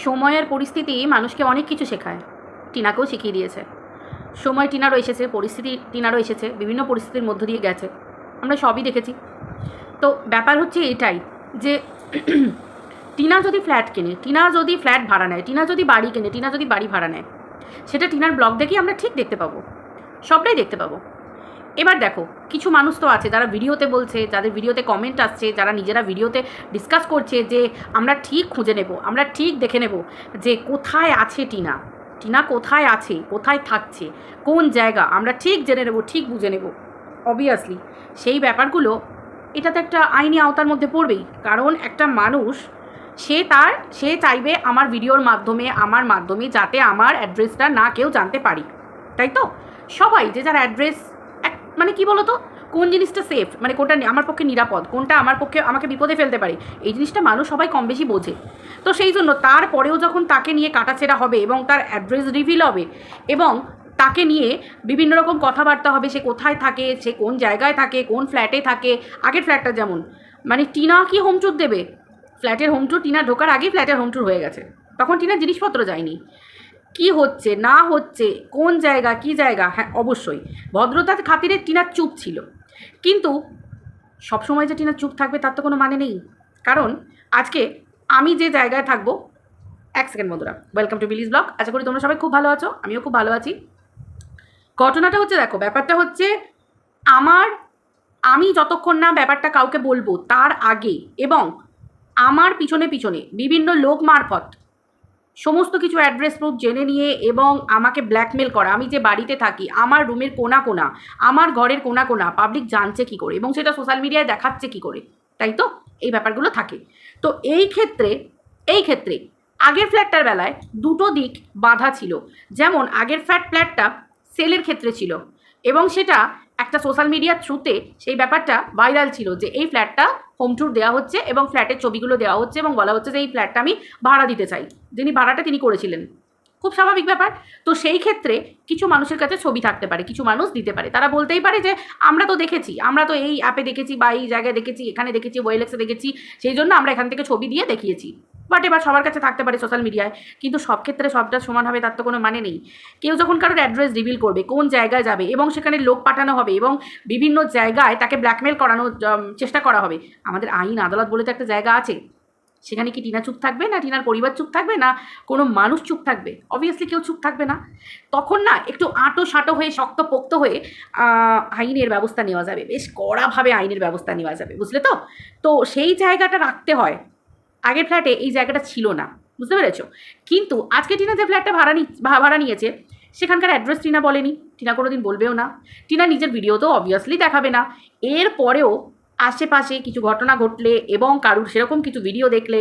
সময়ের পরিস্থিতি মানুষকে অনেক কিছু শেখায়, টিনাকেও শিখিয়ে দিয়েছে। সময় টিনারও এসেছে, পরিস্থিতি টিনারও এসেছে, বিভিন্ন পরিস্থিতির মধ্য দিয়ে গেছে, আমরা সবই দেখেছি। তো ব্যাপার হচ্ছে এটাই যে টিনা যদি ফ্ল্যাট কেনে, টিনা যদি ফ্ল্যাট ভাড়া নেয়, টিনা যদি বাড়ি কেনে, টিনা যদি বাড়ি ভাড়া নেয়, সেটা টিনার ব্লগ দেখেই আমরা ঠিক দেখতে পাবো, সবটাই দেখতে পাবো। এবার দেখো, কিছু মানুষ তো আছে যারা ভিডিওতে বলছে, যাদের ভিডিওতে কমেন্ট আসছে, যারা নিজেরা ভিডিওতে ডিসকাস করছে যে আমরা ঠিক খুঁজে নেব, আমরা ঠিক দেখে নেব যে কোথায় আছে টিনা, টিনা কোথায় আছে, কোথায় থাকছে, কোন জায়গা, আমরা ঠিক জেনে নেব, ঠিক বুঝে নেব। অবভিয়াসলি সেই ব্যাপারগুলো এটা তো একটা আইনি আওতার মধ্যে পড়বেই। কারণ একটা মানুষ সে চাইবে আমার ভিডিওর মাধ্যমে, আমার মাধ্যমে যাতে আমার অ্যাড্রেসটা না কেউ জানতে পারি, তাই তো? সবাই যে যার অ্যাড্রেস মানে কি বলো তো, কোন জিনিসটা সেফ, মানে কোনটা আমার পক্ষে নিরাপদ, কোনটা আমার পক্ষে আমাকে বিপদে ফেলতে পারে, এই জিনিসটা মানুষ সবাই কম বেশি বোঝে। তো সেই জন্য তারপরেও যখন তাকে নিয়ে কাটাছেড়া হবে এবং তার অ্যাড্রেস রিভিল হবে এবং তাকে নিয়ে বিভিন্ন রকম কথাবার্তা হবে, সে কোথায় থাকে, সে কোন জায়গায় থাকে, কোন ফ্ল্যাটে থাকে। আগের ফ্ল্যাটটা যেমন, মানে টিনা কি হোম ট্যুর দেবে? ফ্ল্যাটের হোম ট্যুর টিনা ঢোকার আগেই ফ্ল্যাটের হোম ট্যুর হয়ে গেছে, তখন টিনার জিনিসপত্র যায়নি। কি হচ্ছে না হচ্ছে, কোন জায়গা, কি জায়গা, হ্যাঁ অবশ্যই ভদ্রতার খাতিরে টিনার চুপ ছিল। কিন্তু সবসময় যে টিনা চুপ থাকবে তার তো কোনো মানে নেই। কারণ আজকে আমি যে জায়গায় থাকবো, এক সেকেন্ড বন্ধুরা, ওয়েলকাম টু বিলিজ ব্লগ। আশা করি তোমরা সবাই খুব ভালো আছো, আমিও খুব ভালো আছি। ঘটনাটা হচ্ছে, দেখো ব্যাপারটা হচ্ছে আমি যতক্ষণ না ব্যাপারটা কাউকে বলবো তার আগে, এবং আমার পিছনে পিছনে বিভিন্ন লোক মারফত সমস্ত কিছু অ্যাড্রেস প্রুফ জেনে নিয়ে এবং আমাকে ব্ল্যাকমেল করা, আমি যে বাড়িতে থাকি, আমার রুমের কোনা কোনা, আমার ঘরের কোনা কোনা পাবলিক জানছে কী করে এবং সেটা সোশ্যাল মিডিয়ায় দেখাচ্ছে কী করে, তাই তো? এই ব্যাপারগুলো থাকে। তো এই ক্ষেত্রে আগের ফ্ল্যাটটার বেলায় দুটো দিক বাধা ছিল। যেমন আগের ফ্ল্যাটটা সেলের ক্ষেত্রে ছিল এবং সেটা একটা সোশ্যাল মিডিয়ার থ্রুতে সেই ব্যাপারটা ভাইরাল ছিল যে এই ফ্ল্যাটটা হোম ট্যুর দেওয়া হচ্ছে এবং ফ্ল্যাটের ছবিগুলো দেওয়া হচ্ছে এবং বলা হচ্ছে যে এই ফ্ল্যাটটা আমি ভাড়া দিতে চাই। যিনি ভাড়াটা তিনি করেছিলেন, খুব স্বাভাবিক ব্যাপার। তো সেই ক্ষেত্রে কিছু মানুষের কাছে ছবি থাকতে পারে, কিছু মানুষ দিতে পারে, তারা বলতেই পারে যে আমরা তো দেখেছি, আমরা তো এই অ্যাপে দেখেছি বা এই জায়গায় দেখেছি, এখানে দেখেছি, ওয়েলেক্সে দেখেছি, সেই জন্য আমরা এখান থেকে ছবি দিয়ে দেখিয়েছি। বাট এবার সবার কাছে থাকতে পারে সোশ্যাল মিডিয়ায়, কিন্তু সব ক্ষেত্রে সবটা সমান হবে তার তো কোনো মানে নেই। কেউ যখন কারোর অ্যাড্রেস রিভিল করবে, কোন জায়গায় যাবে এবং সেখানে লোক পাঠানো হবে এবং বিভিন্ন জায়গায় তাকে ব্ল্যাকমেল করানোর চেষ্টা করা হবে, আমাদের আইন আদালত বলে তো একটা জায়গা আছে। সেখানে কি টিনা চুপ থাকবে, না টিনার পরিবার চুপ থাকবে, না কোনো মানুষ চুপ থাকবে? অবভিয়াসলি কেউ চুপ থাকবে না। তখন না একটু আঁটো সাঁটো হয়ে, শক্তপোক্ত হয়ে আইনের ব্যবস্থা নেওয়া যাবে, বেশ কড়াভাবে আইনের ব্যবস্থা নেওয়া যাবে, বুঝলে তো? তো সেই জায়গাটা রাখতে হয়। আগের ফ্ল্যাটে এই জায়গাটা ছিল না, বুঝতে পেরেছো? কিন্তু আজকে টিনা যে ফ্ল্যাটটা ভাড়া নিয়েছে, সেখানকার অ্যাড্রেস টিনা বলেনি, টিনা কোনো দিন বলবেও না, টিনা নিজের ভিডিওতেও অবভিয়াসলি দেখাবে না। এরপরেও আশেপাশে কিছু ঘটনা ঘটলে এবং কারুর সেরকম কিছু ভিডিও দেখলে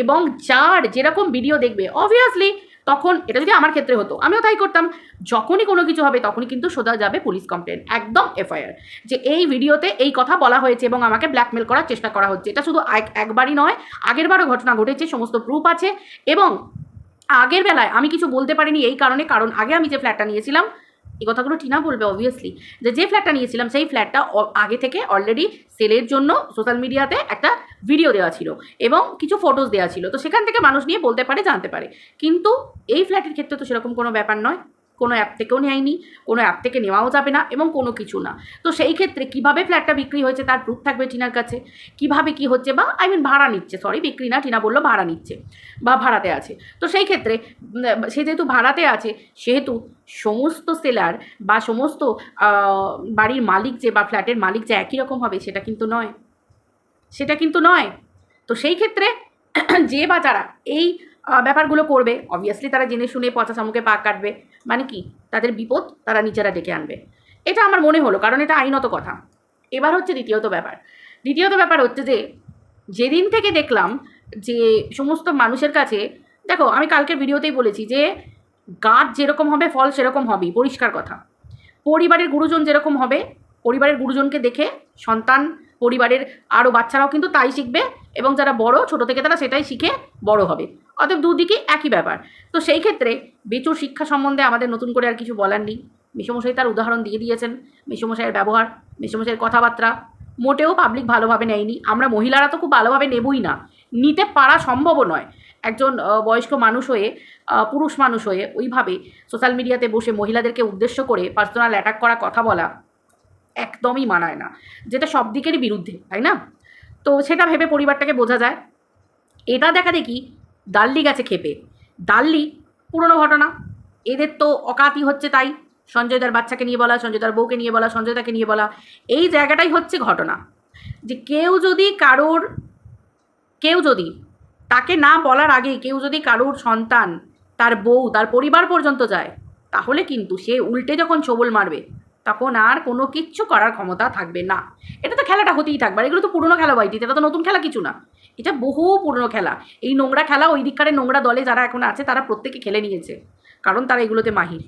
এবং যার যেরকম ভিডিও দেখবে, অবভিয়াসলি তখন এটা যদি আমার ক্ষেত্রে হতো আমিও তাই করতাম। যখনই কোনো কিছু হবে তখনই কিন্তু সোজা যাবে পুলিশ কমপ্লেন, একদম এফআইআর, যে এই ভিডিওতে এই কথা বলা হয়েছে এবং আমাকে ব্ল্যাকমেল করার চেষ্টা করা হচ্ছে। এটা শুধু একবারই নয়, আগেরবারও ঘটনা ঘটেছে, সমস্ত প্রুফ আছে। এবং আগের বেলায় আমি কিছু বলতে পারিনি এই কারণ আগে আমি যে ফ্ল্যাটটা নিয়েছিলাম, এই কথাগুলো টিনা বলবে অবভিয়াসলি, যে ফ্ল্যাটটা নিয়েছিলাম সেই ফ্ল্যাটটা আগে থেকে অলরেডি সেলের জন্য সোশ্যাল মিডিয়াতে একটা ভিডিও দেওয়া ছিল এবং কিছু ফটোস দেওয়া ছিল, তো সেখান থেকে মানুষ নিয়ে বলতে পারে, জানতে পারে। কিন্তু এই ফ্ল্যাটের ক্ষেত্রে তো সেরকম কোনো ব্যাপার নয়, কোনো অ্যাপ থেকেও নেয়নি, কোনো অ্যাপ থেকে নেওয়াও যাবে না এবং কোনো কিছু না। তো সেই ক্ষেত্রে কীভাবে ফ্ল্যাটটা বিক্রি হয়েছে তার প্রুফ থাকবে টিনার কাছে, কীভাবে কী হচ্ছে, বা ভাড়া নিচ্ছে, সরি বিক্রি না, টিনা বললো ভাড়া নিচ্ছে বা ভাড়াতে আছে। তো সেই ক্ষেত্রে সে যেহেতু ভাড়াতে আছে, সেহেতু সমস্ত সেলার বা সমস্ত বাড়ির মালিক যে বা ফ্ল্যাটের মালিক যে একই রকম হবে সেটা কিন্তু নয়। তো সেই ক্ষেত্রে যে বা যারা এই ব্যাপারগুলো করবে, অবভিয়াসলি তারা জেনে শুনে পচা শামুকে পাক কাটবে, মানে কি তাদের বিপদ তারা নিজেরা ডেকে আনবে। এটা আমার মনে হলো, কারণ এটা আইনত কথা। এবার হচ্ছে দ্বিতীয়ত ব্যাপার হচ্ছে যে যেদিন থেকে দেখলাম যে সমস্ত মানুষের কাছে, দেখো আমি কালকের ভিডিওতেই বলেছি যে গাছ যেরকম হবে ফল সেরকম হবেই, পরিষ্কার কথা। পরিবারের গুরুজন যেরকম হবে, পরিবারের গুরুজনকে দেখে সন্তান, পরিবারের আরও বাচ্চারাও কিন্তু তাই শিখবে এবং যারা বড় ছোট থেকে তারা সেটাই শিখে বড় হবে। অতএব দুদিকে একই ব্যাপার। তো সেই ক্ষেত্রে বেচুর শিক্ষা সম্বন্ধে আমাদের নতুন করে আর কিছু বলার নেই। মেসোমশাই তার উদাহরণ দিয়ে দিয়েছেন। মেসোমশাইয়ের ব্যবহার, মেসোমশাইয়ের কথাবার্তা মোটেও পাবলিক ভালোভাবে নেয়নি। আমরা মহিলারা তো খুব ভালোভাবে নেবই না, নিতে পারা সম্ভবও নয়। একজন বয়স্ক মানুষ হয়ে, পুরুষ মানুষ হয়ে ওইভাবে সোশ্যাল মিডিয়াতে বসে মহিলাদেরকে উদ্দেশ্য করে পার্সোনাল অ্যাটাক করা, কথা বলা একদমই মানায় না, যেটা সব দিকেরই বিরুদ্ধে, তাই না? তো সেটা ভেবে পরিবারটাকে বোঝা যায়। এটা দেখা দেখি দাল্লি গেছে খেপে। দাল্লি পুরনো ঘটনা, এদের তো অকাতি হচ্ছে তাই সঞ্জয়দার বাচ্চাকে নিয়ে বলা, সঞ্জয়দার বউকে নিয়ে বলা, সঞ্জয়দাকে নিয়ে বলা, এই জায়গাটাই হচ্ছে ঘটনা। যে কেউ যদি তাকে না বলার আগে কেউ যদি কারোর সন্তান, তার বউ, তার পরিবার পর্যন্ত যায়, তাহলে কিন্তু সে উল্টে যখন ছোবল মারবে তখন আর কোনো কিচ্ছু করার ক্ষমতা থাকবে না। এটা তো খেলাটা হতেই থাকবে, আর এগুলো তো পুরনো খেলা বাইটি, এটা তো নতুন খেলা কিছু না, এটা বহু পুরনো খেলা। এই নোংরা খেলা ওই দিককারের নোংরা দলে যারা এখন আছে তারা প্রত্যেকে খেলে নিয়েছে, কারণ তারা এগুলোতে মাহির,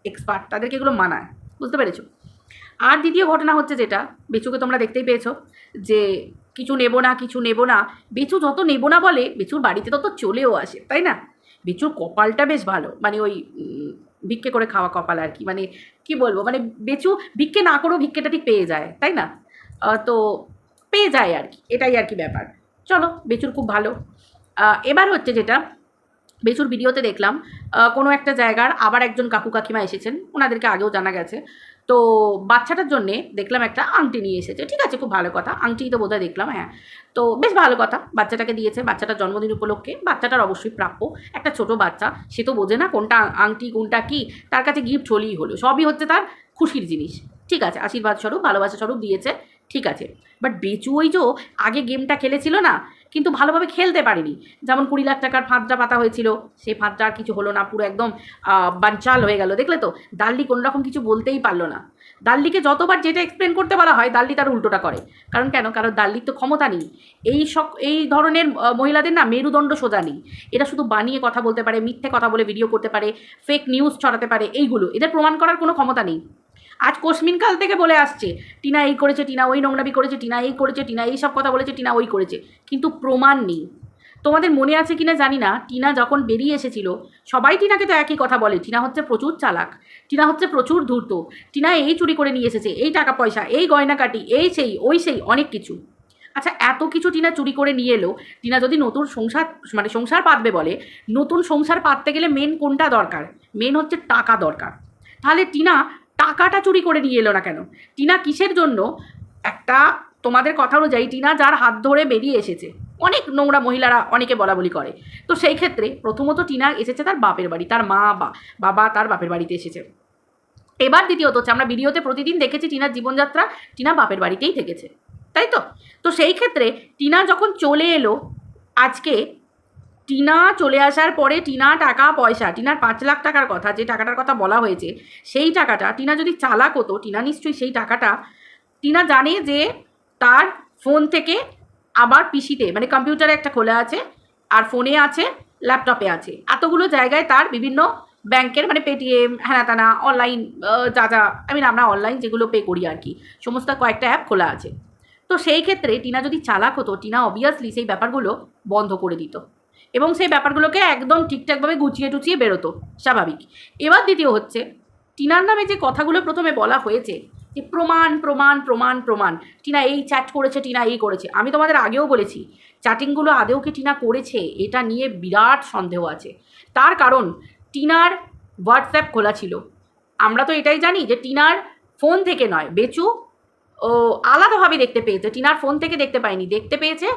এক্সপার্ট, তাদেরকে এগুলো মানায়। বুঝতে পেরেছো? আর দ্বিতীয় ঘটনা হচ্ছে যেটা, বেচুকে তোমরা দেখতেই পেয়েছো যে কিছু নেবো না, কিছু নেবো না। বেচু যত নেবো না বলে, বেচুর বাড়িতে তত চলেও আসে, তাই না? বেচুর কপালটা বেশ ভালো, মানে ওই ভিক্ষে করে খাওয়া কপাল আর কি, মানে কি বলবো, মানে বেচু ভিক্ষে না করেও ভিক্ষেটা ঠিক পেয়ে যায়, তাই না? তো পেয়ে যায় আর কি, এটাই আর কি ব্যাপার। চলো, বেচুর খুব ভালো। এবার হচ্ছে যেটা, বেচুর ভিডিওতে দেখলাম কোনো একটা জায়গার আবার একজন কাকু কাকিমা এসেছেন, ওনাদেরকে আগেও জানা গেছে। তো বাচ্চাটার জন্যে দেখলাম একটা আংটি নিয়ে এসেছে, ঠিক আছে, খুব ভালো কথা, আংটি তো বোধহয় দেখলাম, হ্যাঁ। তো বেশ ভালো কথা, বাচ্চাটাকে দিয়েছে, বাচ্চাটার জন্মদিন উপলক্ষে, বাচ্চাটার অবশ্যই প্রাপ্য। একটা ছোট বাচ্চা, সে তো বোঝে না কোনটা আংটি কোনটা কি, তার কাছে গিফট হলেই হলো, সবই হচ্ছে তার খুশির জিনিস, ঠিক আছে, আশীর্বাদ স্বরূপ, ভালোবাসা স্বরূপ দিয়েছে, ঠিক আছে। বাট বেচু ওই যে আগে গেমটা খেলেছিল না, কিন্তু ভালোভাবে খেলতে পারিনি। যেমন 20 লাখ টাকার ফাঁদটা পাতা হয়েছিল, সেই ফাঁদটা আর কিছু হলো না, পুরো একদম বানচাল হয়ে গেল, দেখলে তো? দাল্লি কোনো রকম কিছু বলতেই পারলো না। দাল্লিকে যতবার যেটা এক্সপ্লেন করতে বলা হয়, দাল্লি তার উল্টোটা করে। কারণ কারণ দাল্লির তো ক্ষমতা নেই। এই ধরনের মহিলাদের না মেরুদণ্ড সোজা নেই। এরা শুধু বানিয়ে কথা বলতে পারে, মিথ্যে কথা বলে ভিডিও করতে পারে, ফেক নিউজ ছড়াতে পারে, এইগুলো এদের প্রমাণ করার কোনো ক্ষমতা নেই। আজ কোশমিনকাল থেকে বলে আসছে টিনা এই করেছে, টিনা ওই নোংরামি করেছে, টিনা এই করেছে, টিনা এই সব কথা বলেছে, টিনা ওই করেছে, কিন্তু প্রমাণ নেই। তোমাদের মনে আছে কিনা জানি না, টিনা যখন বেরিয়ে এসেছিল সবাই টিনাকে তো একই কথা বলে, টিনা হচ্ছে প্রচুর চালাক, টিনা হচ্ছে প্রচুর ধূর্ত, টিনা এই চুরি করে নিয়ে এসেছে, এই টাকা পয়সা, এই গয়নাকাটি, এই সেই ওই সেই অনেক কিছু। আচ্ছা, এত কিছু টিনা চুরি করে নিয়ে এলো, টিনা যদি নতুন সংসার পাতবে বলে, নতুন সংসার পাততে গেলে মেন কোনটা দরকার? মেন হচ্ছে টাকা দরকার। তাহলে টিনা টাকাটা চুরি করে নিয়ে এলো না কেন? টিনা কিসের জন্য? একটা তোমাদের কথা অনুযায়ী টিনা যার হাত ধরে বেরিয়ে এসেছে, অনেক নোংরা মহিলারা অনেকে বলা বলি করে, তো সেই ক্ষেত্রে প্রথমত টিনা এসেছে তার বাপের বাড়ি, তার মা বাবা তার বাপের বাড়িতে এসেছে। এবার দ্বিতীয়ত হচ্ছে, আমরা ভিডিওতে প্রতিদিন দেখেছি টিনার জীবনযাত্রা, টিনা বাপের বাড়িতেই থেকেছে, তাই তো? তো সেই ক্ষেত্রে টিনা যখন চলে এলো, আজকে টিনা চলে আসার পরে টিনা টাকা পয়সা, টিনার 5 লাখ টাকার কথা, যে টাকাটার কথা বলা হয়েছে, সেই টাকাটা টিনা যদি চালাক হতো, টিনা নিশ্চয়ই সেই টাকাটা, টিনা জানে যে তার ফোন থেকে আবার পিসিতে, মানে কম্পিউটারে একটা খোলা আছে, আর ফোনে আছে, ল্যাপটপে আছে, এতগুলো জায়গায় তার বিভিন্ন ব্যাংকের, মানে পেটিএম, হ্যানাতানা, অনলাইন, যা আমরা অনলাইন যেগুলো পে করি আর কি, সমস্ত কয়েকটা অ্যাপ খোলা আছে। তো সেই ক্ষেত্রে টিনা যদি চালাক হতো, টিনা অবভিয়াসলি সেই ব্যাপারগুলো বন্ধ করে দিত এবং সেই ব্যাপারগুলোকে একদম ঠিকঠাকভাবে গুছিয়ে টুচিয়ে বেরোতো, স্বাভাবিক। এবার দ্বিতীয় হচ্ছে, টিনার নামে যে কথাগুলো প্রথমে বলা হয়েছে যে প্রমাণ প্রমাণ প্রমাণ প্রমাণ, টিনা এই চ্যাট করেছে, টিনা এই করেছে, আমি তোমাদের আগেও বলেছি চ্যাটিংগুলো আদেও কি টিনা করেছে এটা নিয়ে বিরাট সন্দেহ আছে। তার কারণ টিনার হোয়াটসঅ্যাপ খোলা ছিল, আমরা তো এটাই জানি যে টিনার ফোন থেকে নয়, বেচু ও আলাদাভাবে দেখতে পেয়েছে, টিনার ফোন থেকে দেখতে পায়নি, দেখতে পেয়েছে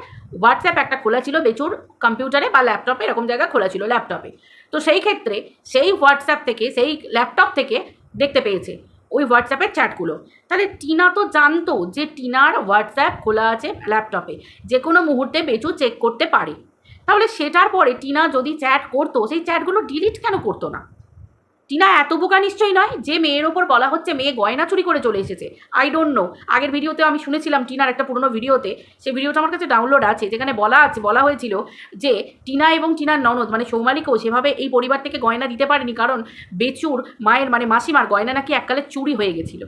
হোয়াটসঅ্যাপ একটা খোলা ছিল বেচুর কম্পিউটারে বা ল্যাপটপে, এরকম জায়গায় খোলা ছিল ল্যাপটপে। তো সেই ক্ষেত্রে সেই হোয়াটসঅ্যাপ থেকে, সেই ল্যাপটপ থেকে দেখতে পেয়েছে ওই হোয়াটসঅ্যাপের চ্যাটগুলো। তাহলে টিনা তো জানতো যে টিনার হোয়াটসঅ্যাপ খোলা আছে ল্যাপটপে, যে কোনো মুহূর্তে বেচু চেক করতে পারে। তাহলে সেটার পরে টিনা যদি চ্যাট করতো, সেই চ্যাটগুলো ডিলিট কেন করতো না? টিনা এত বোকা নিশ্চয়ই নয় যে মেয়ের ওপর বলা হচ্ছে মেয়ে গয়না চুরি করে চলে এসেছে। আই ডোন্ট নো, আগের ভিডিওতে আমি শুনেছিলাম টিনার একটা পুরনো ভিডিওতে, সেই ভিডিওটা আমার কাছে ডাউনলোড আছে, যেখানে বলা হয়েছিল যে টিনা এবং টিনার ননদ মানে সৌমালিকেও সেভাবে এই পরিবার থেকে গয়না দিতে পারেনি, কারণ বেচুর মায়ের মানে মাসিমার গয়না নাকি এককালে চুরি হয়ে গেছিল।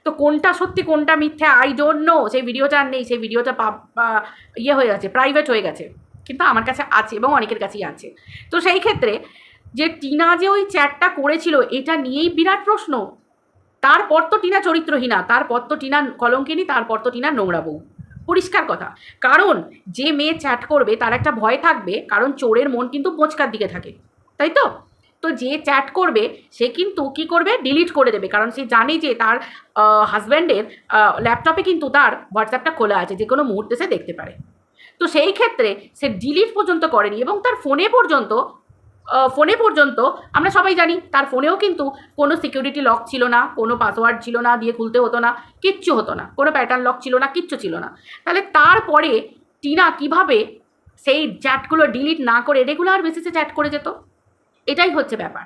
তো কোনটা সত্যি কোনটা মিথ্যা আই ডোন্ট নো, সেই ভিডিওটা আর নেই, সেই ভিডিওটা হয়ে গেছে, প্রাইভেট হয়ে গেছে, কিন্তু আমার কাছে আছে এবং অনেকের কাছেই আছে। তো সেই ক্ষেত্রে যে টিনা যে ওই চ্যাটটা করেছিল এটা নিয়েই বিরাট প্রশ্ন। তারপর তো টিনা চরিত্রহীনা, তারপর তো টিনা কলঙ্কিনী, তারপর তো টিনা নোংরা বউ। পরিষ্কার কথা। কারণ যে মেয়ে চ্যাট করবে তার একটা ভয় থাকবে, কারণ চোরের মন কিন্তু মোচকার দিকে থাকে, তাই তো? তো যে চ্যাট করবে সে কিন্তু কী করবে, ডিলিট করে দেবে, কারণ সে জানে যে তার হাজব্যান্ডের ল্যাপটপে কিন্তু তার হোয়াটসঅ্যাপটা খোলা আছে, যে কোনো মুহূর্তে সে দেখতে পারে। তো সেই ক্ষেত্রে সে ডিলিট পর্যন্ত করেনি, এবং তার ফোনে পর্যন্ত আমরা সবাই জানি তার ফোনেও কিন্তু কোনো সিকিউরিটি লক ছিল না, কোনো পাসওয়ার্ড ছিল না, দিয়ে খুলতে হতো না, কিচ্ছু হতো না, কোনো প্যাটার্ন লক ছিল না, কিচ্ছু ছিল না। তাহলে তারপরে টিনা কিভাবে সেই চ্যাটগুলো ডিলিট না করে রেগুলার বেসিসে চ্যাট করে যেত? এটাই হচ্ছে ব্যাপার।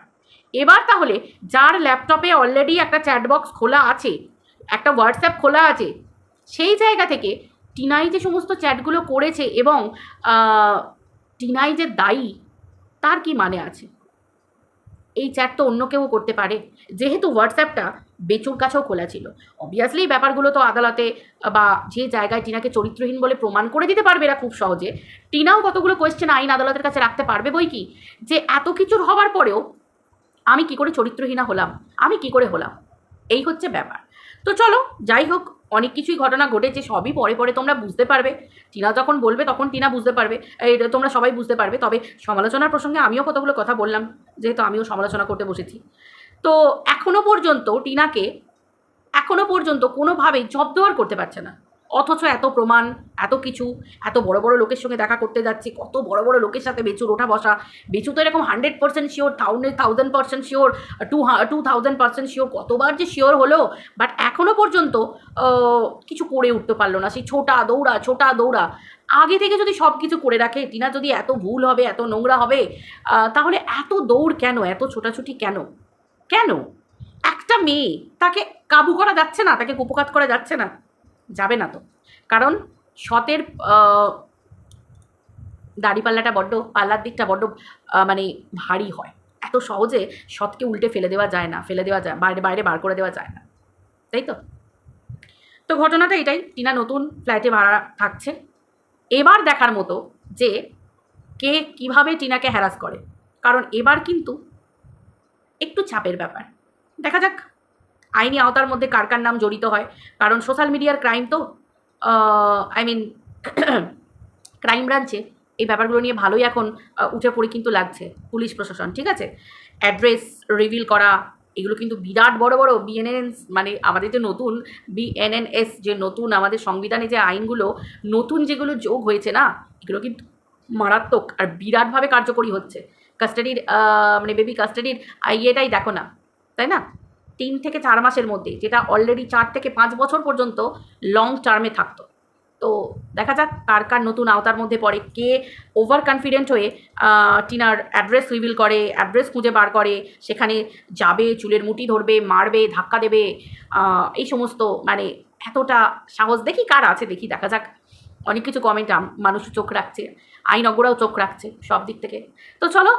এবার তাহলে যার ল্যাপটপে অলরেডি একটা চ্যাট বক্স খোলা আছে, একটা হোয়াটসঅ্যাপ খোলা আছে, সেই জায়গা থেকে টিনাই যে সমস্ত চ্যাটগুলো করেছে এবং টিনাই যে দায়ী, তার কি মানে আছে? এই চ্যাট তো অন্য কেউ করতে পারে, যেহেতু হোয়াটসঅ্যাপটা বেচুর কাছেও খোলা ছিল। অবভিয়াসলি এই ব্যাপারগুলো তো আদালতে বা যে জায়গায় টিনাকে চরিত্রহীন বলে প্রমাণ করে দিতে পারবে এরা খুব সহজে। টিনাও কতগুলো কোয়েশ্চেন আইন আদালতের কাছে রাখতে পারবে বই কি, যে এত কিছুর হওয়ার পরেও আমি কি করে চরিত্রহীনা হলাম, আমি কি করে হলাম, এই হচ্ছে ব্যাপার। তো চলো যাই হোক, অনেক কিছুই ঘটনা ঘটেছে, সবই পরে পরে তোমরা বুঝতে পারবে। টিনা যখন বলবে তখন টিনা বুঝতে পারবে, এটা তোমরা সবাই বুঝতে পারবে। তবে সমালোচনার প্রসঙ্গে আমিও কতগুলো কথা বললাম, যেহেতু আমিও সমালোচনা করতে বসেছি। তো এখনো পর্যন্ত কোনোভাবেই জব্দও করতে পারছে না, অথচ এত প্রমাণ, এত কিছু, এত বড় বড় লোকের সঙ্গে দেখা করতে যাচ্ছে, কত বড় বড় লোকের সাথে বেচুর ওঠা বসা। বেচু তো এরকম 100% শিওর, 1000% শিওর, 2000% শিওর, কতবার যে শিওর হলো, বাট এখনও পর্যন্ত কিছু করে উঠতে পারলো না। সেই ছোটা দৌড়া আগে থেকে যদি সব কিছু করে রাখে, টিনা যদি এত ভুল হবে, এত নোংরা হবে, তাহলে এত দৌড় কেন, এত ছোটাছুটি কেন? কেন একটা মেয়ে, তাকে কাবু করা যাচ্ছে না, তাকে কুপোকাত করা যাচ্ছে না? যাবে না তো, কারণ সতের দাড়িপাল্লাটা বড্ড, পাল্লার দিকটা বড্ড মানে ভারী হয়। এত সহজে সৎকে উল্টে ফেলে দেওয়া যায় না, বাইরে বার করে দেওয়া যায় না, তাই তো? তো ঘটনাটা এটাই, টিনা নতুন ফ্ল্যাটে ভাড়া থাকছে। এবার দেখার মতো যে কে কিভাবে টিনাকে হ্যারাস করে, কারণ এবার কিন্তু একটু চাপের ব্যাপার। দেখা যাক আইনি আওতার মধ্যে কার কার নাম জড়িত হয়, কারণ সোশ্যাল মিডিয়ার ক্রাইম তো, ক্রাইম ব্রাঞ্চে এই ব্যাপারগুলো নিয়ে ভালোই এখন উঠে পড়ে কিন্তু লাগছে পুলিশ প্রশাসন, ঠিক আছে? অ্যাড্রেস রিভিল করা, এগুলো কিন্তু বিরাট বড় বড় বিএনএনএস, মানে আমাদের যে নতুন বিএনএনএস, যে নতুন আমাদের সংবিধানে যে আইনগুলো নতুন যেগুলো যোগ হয়েছে না, এগুলো কিন্তু মারাত্মক আর বিরাটভাবে কার্যকরী হচ্ছে। কাস্টাডির মানে বেবি কাস্টাডির ইয়েটাই দেখো না, তাই না? 3 থেকে 4 মাসের মধ্যে, যেটা অলরেডি 4 থেকে 5 বছর পর্যন্ত লং টার্মে থাকতো। তো দেখা যাক কার কার নতুন আওতার মধ্যে পড়ে, কে ওভার কনফিডেন্ট হয়ে টিনার অ্যাড্রেস রিভিল করে, অ্যাড্রেস খুঁজে বার করে, সেখানে যাবে, চুলের মুঠি ধরবে, মারবে, ধাক্কা দেবে, এই সমস্ত, মানে এতটা সাহস দেখি কার আছে, দেখি দেখা যাক। অনেক কিছু কমেন্ট মানুষ চোখ রাখছে, আইনজ্ঞরাও চোখ রাখছে সব দিক থেকে। তো চলো,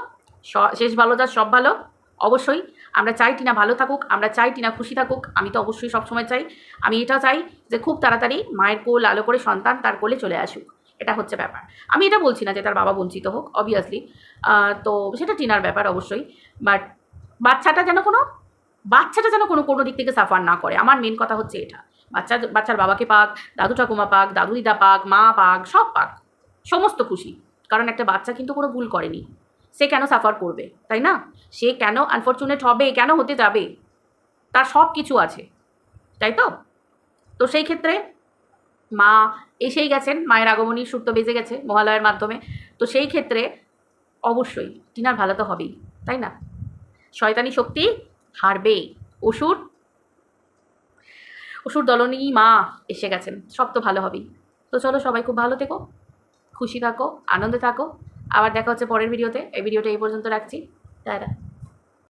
শেষ ভালো যা সব ভালো। অবশ্যই আমরা চাই টিনা ভালো থাকুক, আমরা চাই টিনা খুশি থাকুক, আমি তো অবশ্যই সবসময় চাই। আমি এটা চাই যে খুব তাড়াতাড়ি মায়ের কোল আলো করে সন্তান তার কোলে চলে আসুক, এটা হচ্ছে ব্যাপার। আমি এটা বলছি না যে তার বাবা বঞ্চিত হোক, অবভিয়াসলি, তো সেটা টিনার ব্যাপার অবশ্যই, বাট বাচ্চাটা যেন কোনো দিক থেকে সাফার না করে, আমার মেন কথা হচ্ছে এটা। বাচ্চার বাবাকে পাক, দাদু ঠাকুমা পাক, দাদু দিদা পাক, মা পাক, সব পাক, সমস্ত খুশি। কারণ একটা বাচ্চা কিন্তু কোনো ভুল করেনি, সে কেন সাফার করবে, তাই না? সে কেন আনফর্চুনেট হবে, কেন হতে যাবে, তার সব কিছু আছে, তাই তো? তো সেই ক্ষেত্রে মা এসেই গেছেন, মায়ের আগমনীর সুর তো বেজে গেছে মহালয়ার মাধ্যমে। তো সেই ক্ষেত্রে অবশ্যই টিনার ভালো তো হবেই, তাই না? শয়তানি শক্তি হারবে, অসুর দলনী মা এসে গেছেন, সব তো ভালো হবেই। তো চলো সবাই খুব ভালো থেকো, খুশি থাকো, আনন্দে থাকো। আবার দেখা হচ্ছে পরের ভিডিওতে। এই ভিডিওটা এই পর্যন্ত রাখছি, টাটা।